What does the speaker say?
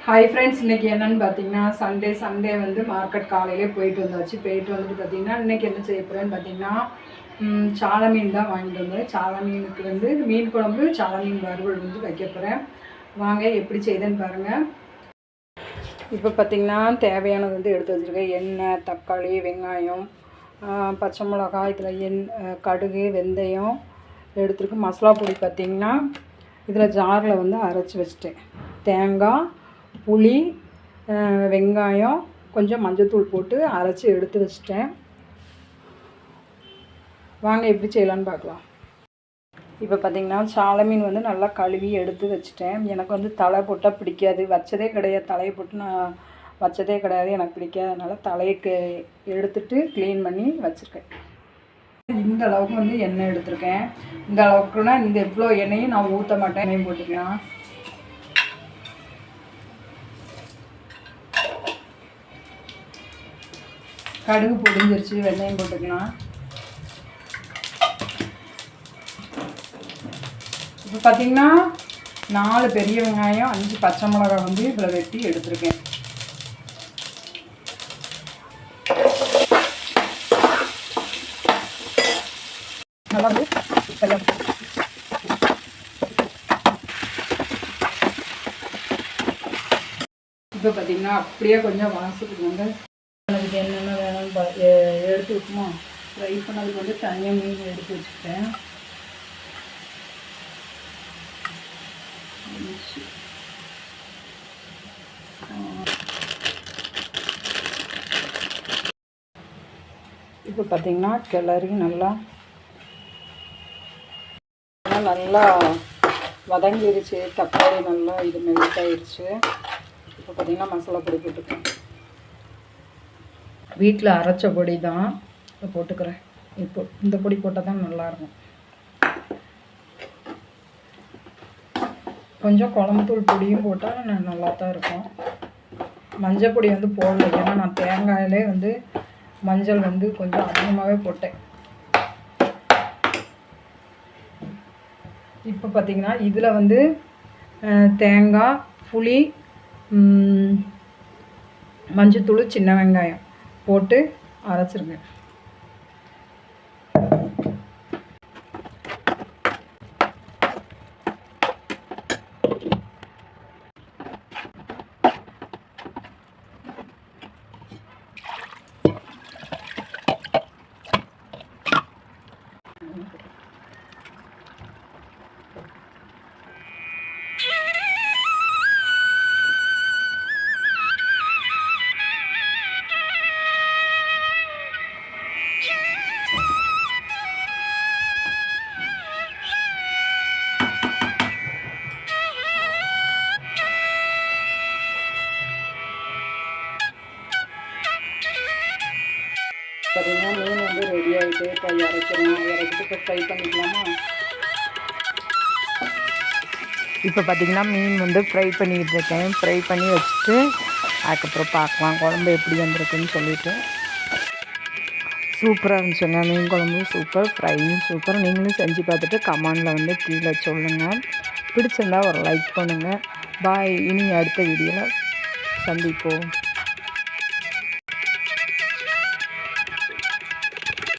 Hi friends, இன்றைக்கி என்னென்னு பார்த்தீங்கன்னா சண்டே வந்து மார்க்கெட் காலையிலே போயிட்டு வந்துட்டு பார்த்திங்கன்னா இன்றைக்கி என்ன செய்ய போகிறேன்னு பார்த்தீங்கன்னா சாலை மீன் தான் வாங்கிட்டு வந்தேன். சாலை மீனுக்கு வந்து மீன் குழம்பு, சாலை மீன் வறுவல் வந்து வைக்க போகிறேன். வாங்க எப்படி செய்தேன்னு பாருங்கள். இப்போ பார்த்திங்கன்னா தேவையானது வந்து எடுத்து வச்சுருக்கேன். எண்ணெய், தக்காளி, வெங்காயம், பச்சை மிளகாய், இதில் கடுகு, வெந்தயம் எடுத்துருக்கு. மசாலா பொடி பார்த்திங்கன்னா இதில் ஜாரில் வந்து அரைச்சி வச்சுட்டேன். தேங்காய், புளி, வெங்காயம், கொஞ்சம் மஞ்சள்தூள் போட்டு அரைச்சி எடுத்து வச்சிட்டேன். வாங்க எப்படி செய்யலான்னு பார்க்கலாம். இப்போ பார்த்திங்கன்னா சாலை மீன் வந்து நல்லா கழுவி எடுத்து வச்சுட்டேன். எனக்கு வந்து தலை போட்டால் பிடிக்காது, வச்சதே கிடையாது. தலையை போட்டு நான் வச்சதே கிடையாது, எனக்கு பிடிக்காது. அதனால் தலைக்கு எடுத்துட்டு க்ளீன் பண்ணி வச்சுருக்கேன். இந்த அளவுக்கு வந்து எண்ணெய் எடுத்திருக்கேன். இந்த அளவுக்குன்னா இந்த எவ்வளோ எண்ணெயும் நான் ஊற்ற மாட்டேன். எண்ணெயும் போட்டுக்கலாம். கடுகு பொடிஞ்சிருச்சு, வெந்தயம் போட்டுக்கலாம். இப்போ பார்த்திங்கன்னா 4 பெரிய வெங்காயம், 5 பச்சை மிளகாய் வந்து இதில் வெட்டி எடுத்துருக்கேன். நல்லா இப்போ பார்த்திங்கன்னா அப்படியே கொஞ்சம் வாசத்துக்கு வந்து அதுக்கு என்னென்ன வேணும்னு எடுத்து வைக்குமா. ஃப்ரை பண்ணதுக்கு வந்து தனியாக மீன் எடுத்து வச்சுக்கிட்டேன். இப்போ பார்த்திங்கன்னா கிளறி நல்லா வதங்கிருச்சு. தக்காளி நல்லா இது மெல்ட் ஆயிடுச்சு. இப்போ பார்த்திங்கன்னா மசாலா பொடி போட்டுக்கேன். வீட்டில் அரைச்ச பொடி தான் போட்டுக்கிறேன். இப்போ இந்த பொடி போட்டால் தான் நல்லாயிருக்கும். கொஞ்சம் குழம்புத்தூள் பொடியும் போட்டால் நல்லா தான் இருக்கும். மஞ்சள் பொடி வந்து போடல, ஏன்னா நான் தேங்காயிலே வந்து மஞ்சள் வந்து கொஞ்சம் அதிகமாகவே போட்டேன். இப்போ பார்த்திங்கன்னா இதில் வந்து தேங்காய், புளி, மஞ்சத்தூள், சின்ன வெங்காயம் போட்டு அரைச்சிருங்க. பார்த்திங்கன்னா மீன் வந்து ரெடி ஆகிட்டு இப்போ இறக்கிட்டு இப்போ ஃப்ரை பண்ணிக்கலாமா. இப்போ பார்த்திங்கன்னா மீன் வந்து ஃப்ரை பண்ணிக்கிட்டு இருக்கேன். ஃப்ரை பண்ணி வச்சுட்டு அதுக்கப்புறம் பார்க்கலாம் குழம்பு எப்படி வந்திருக்குன்னு சொல்லிவிட்டு. சூப்பராக இருந்துச்சுங்க. மீன் குழம்பு சூப்பர், ஃப்ரையும் சூப்பர். நீங்களும் செஞ்சு பார்த்துட்டு கமெண்டில் வந்து கீழே சொல்லுங்கள். பிடிச்சிருந்தா ஒரு லைக் பண்ணுங்கள். பாய். இனி அடுத்த வீடியோவில் சந்திப்போம்.